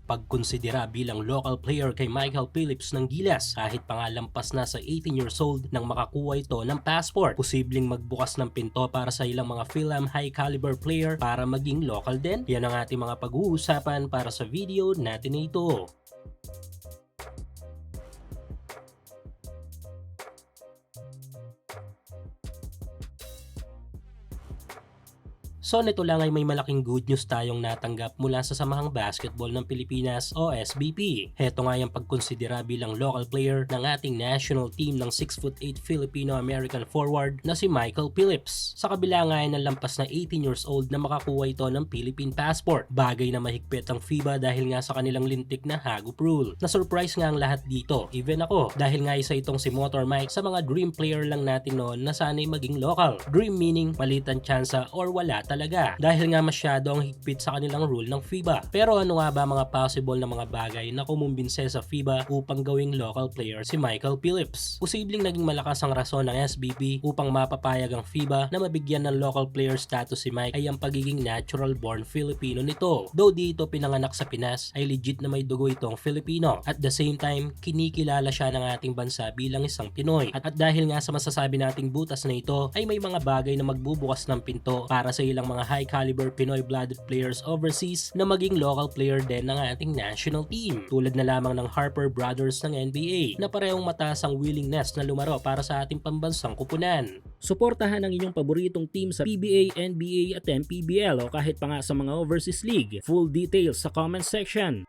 pagkonsidera bilang local player kay Michael Phillips ng Gilas kahit pangalampas na sa 18 years old nang makakuha ito ng passport. Posibleng magbukas ng pinto para sa ilang mga Philem high caliber player para maging local din. Yan ang ating mga pag-uusapan para sa video natin na ito. So nito lang ay may malaking good news tayong natanggap mula sa Samahang Basketball ng Pilipinas o SBP. Heto nga yung pagkonsidera bilang local player ng ating national team ng 6'8" Filipino-American forward na si Michael Phillips. Sa kabila nga ay nalampas na 18 years old na makakuha ito ng Philippine passport. Bagay na mahigpit ang FIBA dahil nga sa kanilang lintik na Hagup Rule. Na-surprise nga ang lahat dito, even ako, dahil nga isa itong si Motor Mike sa mga dream player lang natin noon na sana'y maging local. Dream meaning malitan tsansa or wala talaga dahil nga masyado ang higpit sa kanilang rule ng FIBA. Pero ano nga ba mga possible na mga bagay na kumumbinse sa FIBA upang gawing local player si Michael Phillips? Posibleng naging malakas ang rason ng SBP upang mapapayag ang FIBA na mabigyan ng local player status si Mike ay ang pagiging natural born Filipino nito. Though dito pinanganak sa Pinas ay legit na may dugo itong Filipino. At the same time, kinikilala siya ng ating bansa bilang isang Pinoy. At dahil nga sa masasabi nating butas na ito ay may mga bagay na magbubukas ng pinto para sa ilang mga high caliber Pinoy-blooded players overseas na maging local player din ng ating national team. Tulad na lamang ng Harper Brothers ng NBA na parehong mataas ang willingness na lumaro para sa ating pambansang kupunan. Suportahan ang inyong paboritong team sa PBA, NBA at MPBL o kahit pa nga sa mga overseas league. Full details sa comment section.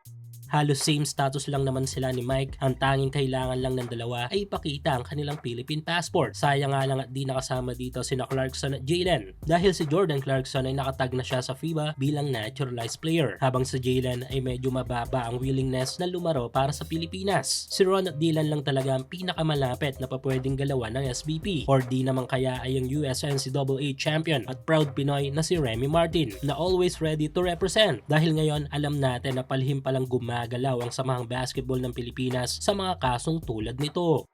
Halos same status lang naman sila ni Mike. Ang tanging kailangan lang ng dalawa ay ipakita ang kanilang Philippine passport. Sayang nga lang at di nakasama dito sina Clarkson at Jalen. Dahil si Jordan Clarkson ay nakatag na siya sa FIBA bilang naturalized player. Habang si Jalen ay medyo mababa ang willingness na lumaro para sa Pilipinas. Si Ron at Dylan lang talaga ang pinakamalapit na papwedeng galawan ng SBP. Or di naman kaya ay ang US NCAA champion at proud Pinoy na si Remy Martin na always ready to represent. Dahil ngayon alam natin na palihim palang gumagalaw ang Samahang Basketball ng Pilipinas sa mga kasong tulad nito.